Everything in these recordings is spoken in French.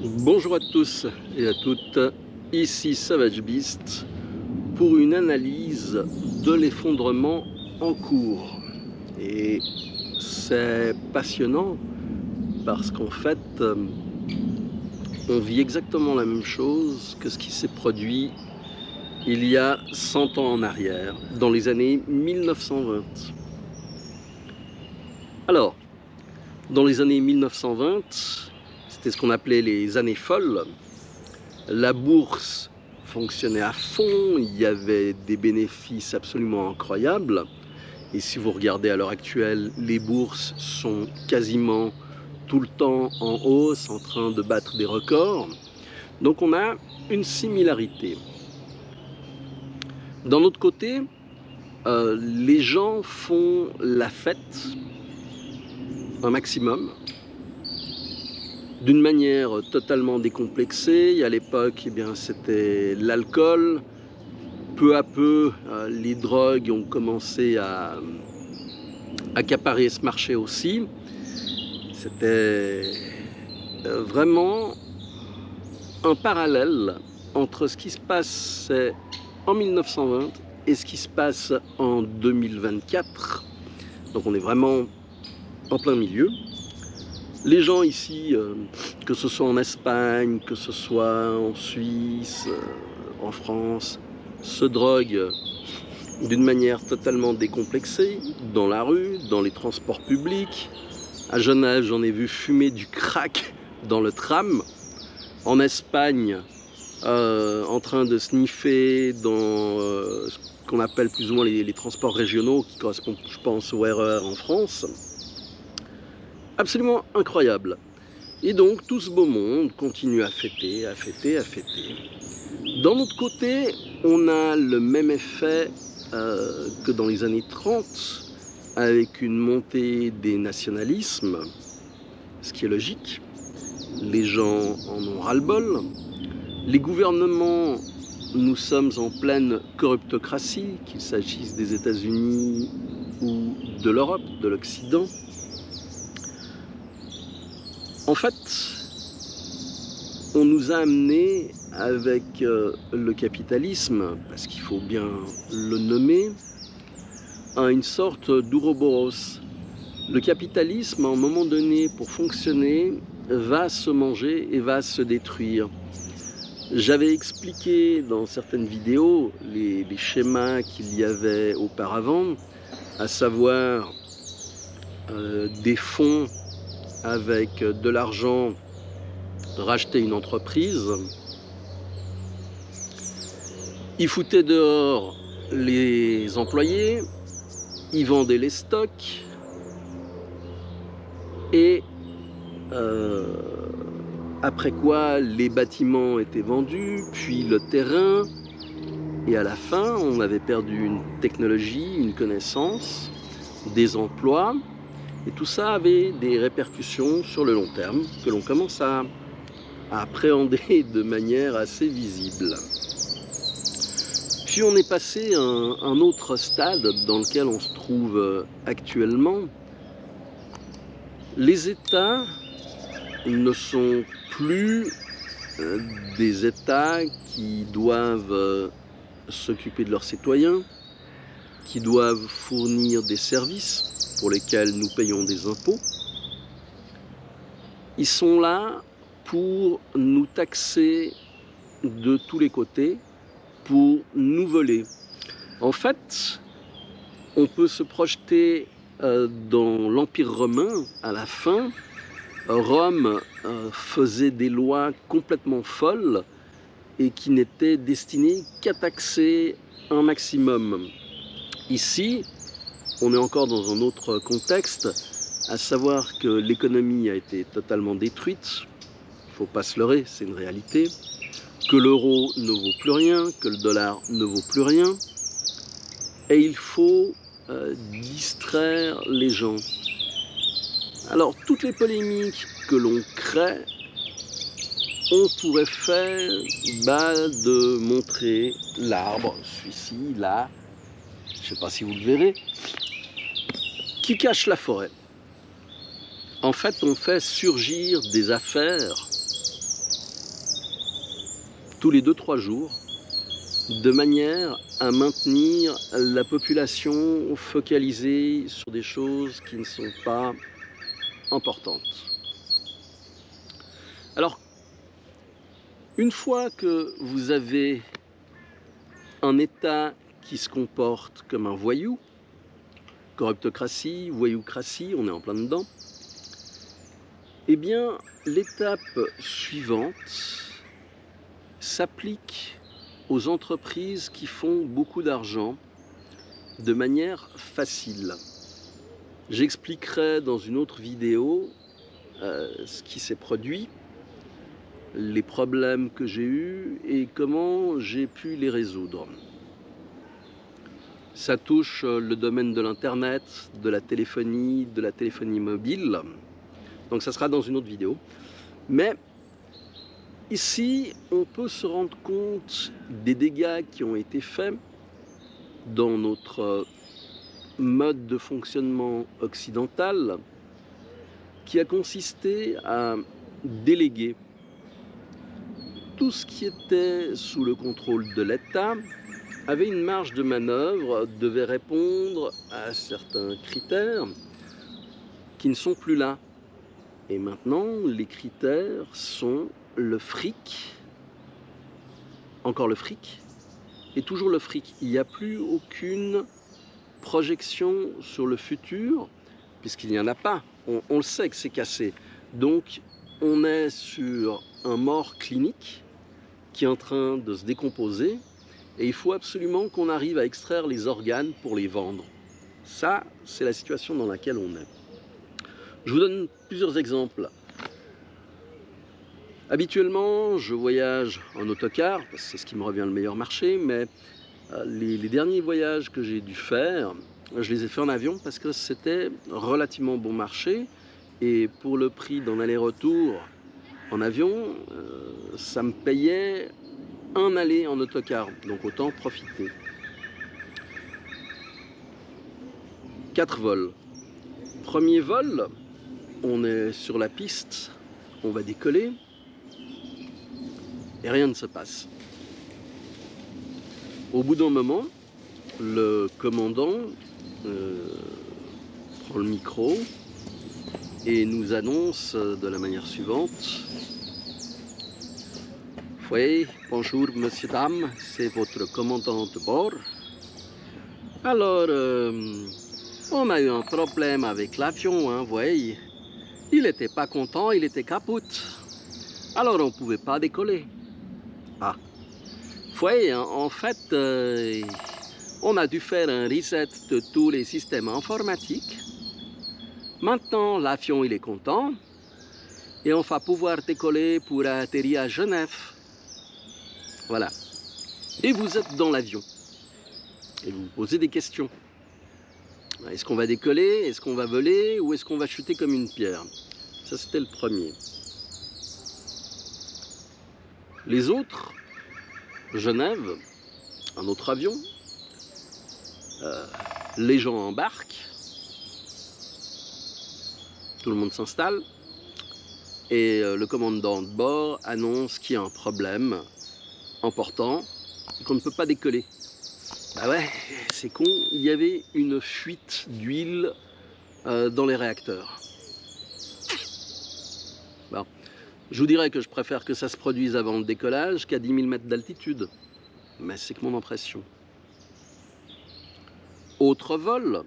Bonjour à tous et à toutes, ici Savage Beast pour une analyse de l'effondrement en cours. Et c'est passionnant parce qu'en fait, on vit exactement la même chose que ce qui s'est produit il y a 100 ans en arrière, dans les années 1920. Alors, dans les années 1920, c'était ce qu'on appelait les années folles. La bourse fonctionnait à fond, il y avait des bénéfices absolument incroyables. Et si vous regardez à l'heure actuelle, les bourses sont quasiment tout le temps en hausse, en train de battre des records. Donc on a une similarité. D'un autre côté, les gens font la fête un maximum, d'une manière totalement décomplexée. Et à l'époque, eh bien, c'était l'alcool. Peu à peu, les drogues ont commencé à accaparer ce marché aussi. C'était vraiment un parallèle entre ce qui se passe en 1920 et ce qui se passe en 2024. Donc on est vraiment en plein milieu. Les gens ici, que ce soit en Espagne, que ce soit en Suisse, en France, se droguent d'une manière totalement décomplexée, dans la rue, dans les transports publics. À Genève, j'en ai vu fumer du crack dans le tram. En Espagne, en train de sniffer dans ce qu'on appelle plus ou moins les transports régionaux, qui correspondent, je pense, au RER en France. Absolument incroyable. Et donc, tout ce beau monde continue à fêter, à fêter, à fêter. D'un autre côté, on a le même effet que dans les années 30, avec une montée des nationalismes, ce qui est logique. Les gens en ont ras-le-bol. Les gouvernements, nous sommes en pleine corruptocratie, qu'il s'agisse des États-Unis ou de l'Europe, de l'Occident. En fait, on nous a amenés avec le capitalisme, parce qu'il faut bien le nommer, à une sorte d'ouroboros. Le capitalisme, à un moment donné, pour fonctionner, va se manger et va se détruire. J'avais expliqué dans certaines vidéos les schémas qu'il y avait auparavant, à savoir des fonds avec de l'argent racheter une entreprise. Ils foutaient dehors les employés, ils vendaient les stocks et après quoi les bâtiments étaient vendus, puis le terrain, et à la fin on avait perdu une technologie, une connaissance, des emplois, et tout ça avait des répercussions sur le long terme que l'on commence à appréhender de manière assez visible. Puis on est passé à un autre stade dans lequel on se trouve actuellement. Les États ne sont plus des États qui doivent s'occuper de leurs citoyens, qui doivent fournir des services pour lesquels nous payons des impôts. Ils sont là pour nous taxer de tous les côtés, pour nous voler. En fait, on peut se projeter dans l'Empire romain. À la fin, Rome faisait des lois complètement folles et qui n'étaient destinées qu'à taxer un maximum. Ici, on est encore dans un autre contexte, à savoir que l'économie a été totalement détruite. Il ne faut pas se leurrer, c'est une réalité. Que l'euro ne vaut plus rien, que le dollar ne vaut plus rien. Et il faut distraire les gens. Alors, toutes les polémiques que l'on crée ont pour effet de montrer l'arbre, celui-ci, là, je ne sais pas si vous le verrez, qui cache la forêt. En fait, on fait surgir des affaires tous les 2-3 jours, de manière à maintenir la population focalisée sur des choses qui ne sont pas importantes. Alors, une fois que vous avez un État qui se comporte comme un voyou, corruptocratie, voyoucratie, on est en plein dedans, eh bien, l'étape suivante s'applique aux entreprises qui font beaucoup d'argent de manière facile. J'expliquerai dans une autre vidéo ce qui s'est produit, les problèmes que j'ai eus et comment j'ai pu les résoudre. Ça touche le domaine de l'Internet, de la téléphonie mobile. Donc ça sera dans une autre vidéo. Mais ici, on peut se rendre compte des dégâts qui ont été faits dans notre mode de fonctionnement occidental, qui a consisté à déléguer tout ce qui était sous le contrôle de l'État, avait une marge de manœuvre, devait répondre à certains critères qui ne sont plus là. Et maintenant, les critères sont le fric, encore le fric, et toujours le fric. Il n'y a plus aucune projection sur le futur, puisqu'il n'y en a pas. On le sait que c'est cassé. Donc, on est sur un mort clinique qui est en train de se décomposer, et il faut absolument qu'on arrive à extraire les organes pour les vendre. Ça, c'est la situation dans laquelle on est. Je vous donne plusieurs exemples. Habituellement, je voyage en autocar, parce que c'est ce qui me revient le meilleur marché, mais les derniers voyages que j'ai dû faire, je les ai faits en avion parce que c'était relativement bon marché, et pour le prix d'un aller-retour en avion, ça me payait un aller en autocar, donc autant profiter. 4 vols. Premier vol, on est sur la piste, on va décoller, et rien ne se passe. Au bout d'un moment, le commandant prend le micro et nous annonce de la manière suivante: Oui, bonjour monsieur, dame, c'est votre commandant de bord. Alors, on a eu un problème avec l'avion, hein, vous voyez. Il n'était pas content, il était capote. Alors on ne pouvait pas décoller. Ah, vous voyez, en fait, on a dû faire un reset de tous les systèmes informatiques. Maintenant, l'avion, il est content. Et on va pouvoir décoller pour atterrir à Genève. Voilà. Et vous êtes dans l'avion. Et vous vous posez des questions. Est-ce qu'on va décoller? Est-ce qu'on va voler? Ou est-ce qu'on va chuter comme une pierre? Ça, c'était le premier. Les autres, Genève, un autre avion, les gens embarquent, tout le monde s'installe, et le commandant de bord annonce qu'il y a un problème important et qu'on ne peut pas décoller. Bah ouais, c'est con, il y avait une fuite d'huile dans les réacteurs. Bon. Je vous dirais que je préfère que ça se produise avant le décollage qu'à 10 000 mètres d'altitude. Mais c'est que mon impression. Autre vol,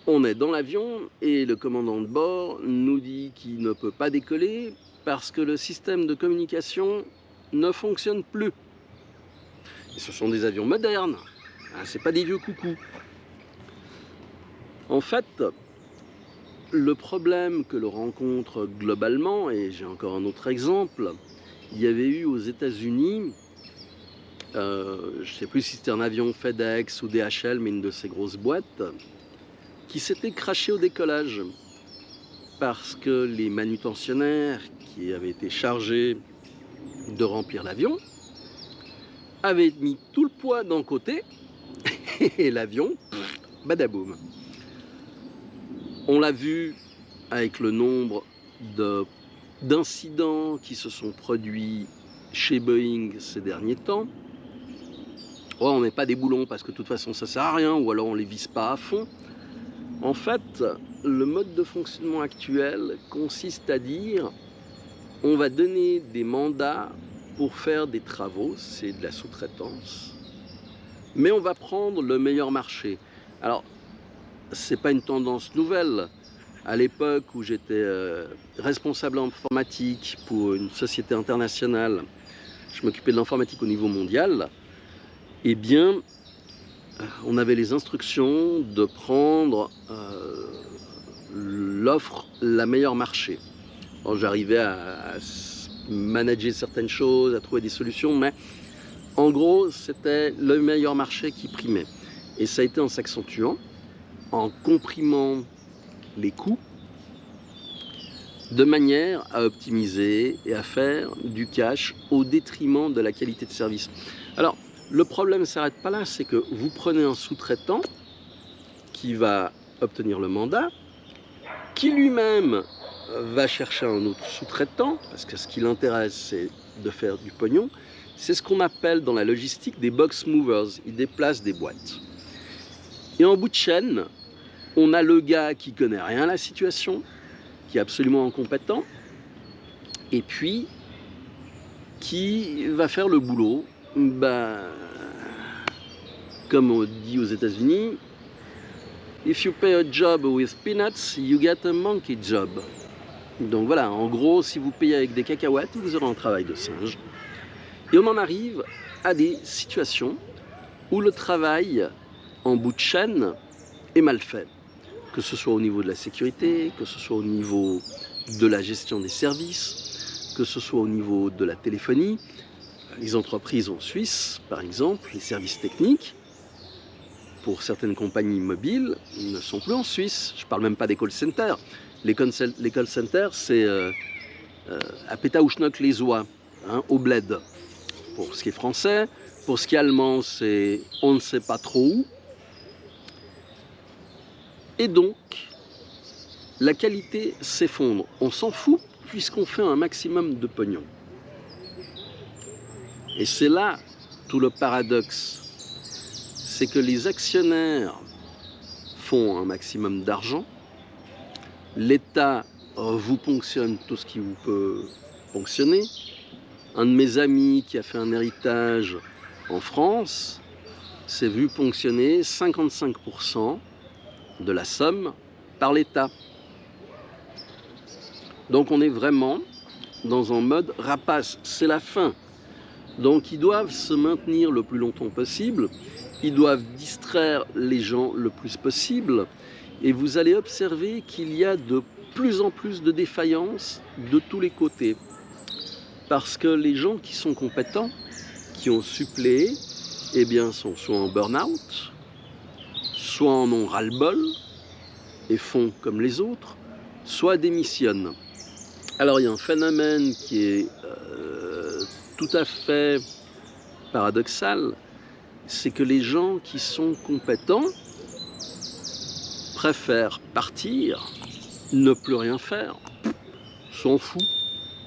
on est dans l'avion et le commandant de bord nous dit qu'il ne peut pas décoller parce que le système de communication ne fonctionne plus. Et ce sont des avions modernes, hein, c'est pas des vieux coucous. En fait, le problème que l'on rencontre globalement, et j'ai encore un autre exemple, il y avait eu aux États-Unis, je ne sais plus si c'était un avion FedEx ou DHL, mais une de ces grosses boîtes, qui s'était crashé au décollage parce que les manutentionnaires qui avaient été chargés de remplir l'avion avaient mis tout le poids d'un côté et l'avion, badaboum. On l'a vu avec le nombre d'incidents qui se sont produits chez Boeing ces derniers temps. Oh, on met pas des boulons parce que de toute façon ça sert à rien, ou alors on les vise pas à fond. En fait, le mode de fonctionnement actuel consiste à dire on va donner des mandats pour faire des travaux, c'est de la sous-traitance, mais on va prendre le meilleur marché. Alors, c'est pas une tendance nouvelle. À l'époque où j'étais responsable informatique pour une société internationale, je m'occupais de l'informatique au niveau mondial, eh bien, on avait les instructions de prendre l'offre la meilleure marché. J'arrivais à manager certaines choses, à trouver des solutions, mais en gros, c'était le meilleur marché qui primait. Et ça a été en s'accentuant, en comprimant les coûts, de manière à optimiser et à faire du cash au détriment de la qualité de service. Alors, le problème ne s'arrête pas là, c'est que vous prenez un sous-traitant qui va obtenir le mandat, qui lui-même va chercher un autre sous-traitant, parce que ce qui l'intéresse, c'est de faire du pognon. C'est ce qu'on appelle dans la logistique des box movers. Ils déplacent des boîtes. Et en bout de chaîne, on a le gars qui connaît rien à la situation, qui est absolument incompétent, et puis qui va faire le boulot, comme on dit aux États-Unis, if you pay a job with peanuts, you get a monkey job. Donc voilà, en gros, si vous payez avec des cacahuètes, vous aurez un travail de singe. Et on en arrive à des situations où le travail en bout de chaîne est mal fait. Que ce soit au niveau de la sécurité, que ce soit au niveau de la gestion des services, que ce soit au niveau de la téléphonie. Les entreprises en Suisse, par exemple, les services techniques, pour certaines compagnies mobiles, ne sont plus en Suisse. Je ne parle même pas des call centers. Les call centers, c'est à Pétaouchnok les oies, hein, au bled. Pour ce qui est français, pour ce qui est allemand, c'est on ne sait pas trop où. Et donc, la qualité s'effondre. On s'en fout puisqu'on fait un maximum de pognon. Et c'est là tout le paradoxe. C'est que les actionnaires font un maximum d'argent. L'État vous ponctionne tout ce qui vous peut ponctionner. Un de mes amis qui a fait un héritage en France s'est vu ponctionner 55% de la somme par l'État. Donc on est vraiment dans un mode rapace, c'est la fin. Donc ils doivent se maintenir le plus longtemps possible, ils doivent distraire les gens le plus possible, et vous allez observer qu'il y a de plus en plus de défaillances de tous les côtés. Parce que les gens qui sont compétents, qui ont suppléé, eh bien sont soit en burn-out, soit en ont ras-le-bol et font comme les autres, soit démissionnent. Alors il y a un phénomène qui est tout à fait paradoxal, c'est que les gens qui sont compétents préfèrent partir, ne plus rien faire, s'en fout.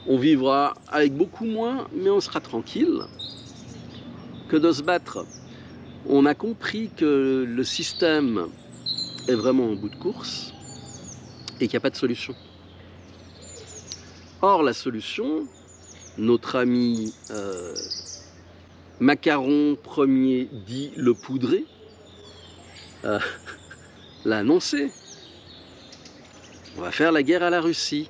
On vivra avec beaucoup moins, mais on sera tranquille, que de se battre. On a compris que le système est vraiment en bout de course et qu'il n'y a pas de solution. Or, la solution, notre ami Macaron Ier dit le poudré, l'a annoncé. On va faire la guerre à la Russie.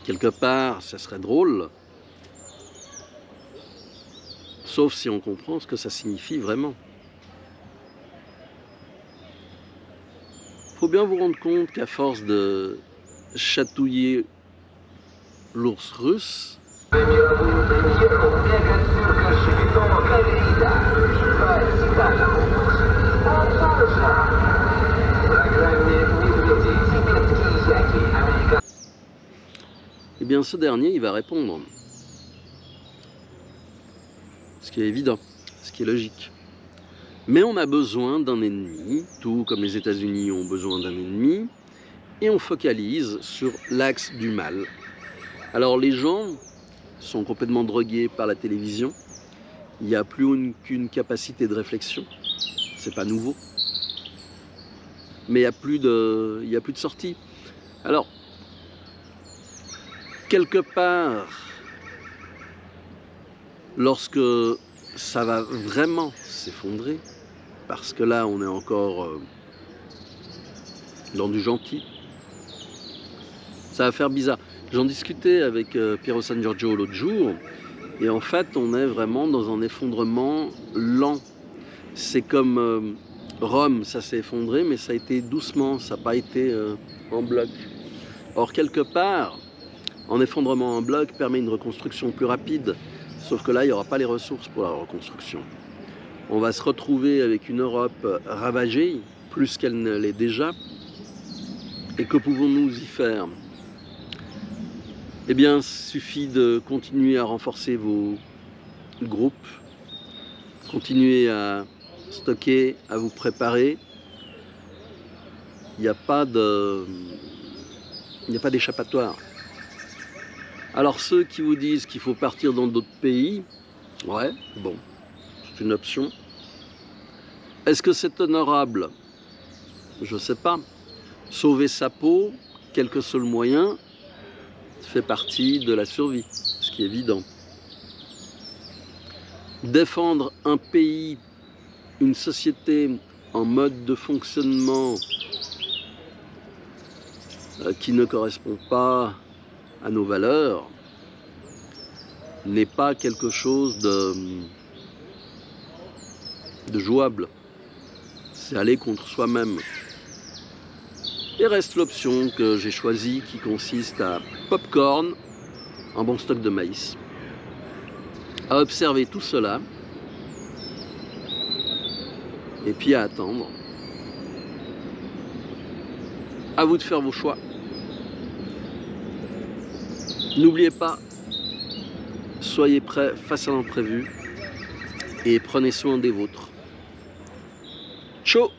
Quelque part, ça serait drôle, sauf si on comprend ce que ça signifie vraiment. Il faut bien vous rendre compte qu'à force de chatouiller l'ours russe, eh bien ce dernier, il va répondre. Ce qui est évident, ce qui est logique. Mais on a besoin d'un ennemi, tout comme les États-Unis ont besoin d'un ennemi, et on focalise sur l'axe du mal. Alors les gens sont complètement drogués par la télévision. Il n'y a plus aucune capacité de réflexion. C'est pas nouveau. Mais il n'y a plus de sortie. Alors, quelque part, lorsque ça va vraiment s'effondrer, parce que là on est encore dans du gentil, ça va faire bizarre. J'en discutais avec Piero San Giorgio l'autre jour, et en fait on est vraiment dans un effondrement lent. C'est comme Rome, ça s'est effondré, mais ça a été doucement, ça n'a pas été en bloc. Or quelque part, un effondrement en bloc permet une reconstruction plus rapide, sauf que là il n'y aura pas les ressources pour la reconstruction. On va se retrouver avec une Europe ravagée, plus qu'elle ne l'est déjà. Et que pouvons-nous y faire? Eh bien, il suffit de continuer à renforcer vos groupes, continuer à stocker, à vous préparer. Il n'y a pas d'échappatoire. Alors ceux qui vous disent qu'il faut partir dans d'autres pays, ouais, bon, c'est une option. Est-ce que c'est honorable? Je ne sais pas. Sauver sa peau, quel que soit le moyen, fait partie de la survie, ce qui est évident. Défendre un pays, une société en mode de fonctionnement qui ne correspond pas à nos valeurs n'est pas quelque chose de jouable. C'est aller contre soi-même. Et reste l'option que j'ai choisie qui consiste à popcorn, un bon stock de maïs, à observer tout cela et puis à attendre. À vous de faire vos choix. N'oubliez pas, soyez prêts face à l'imprévu et prenez soin des vôtres. Ciao!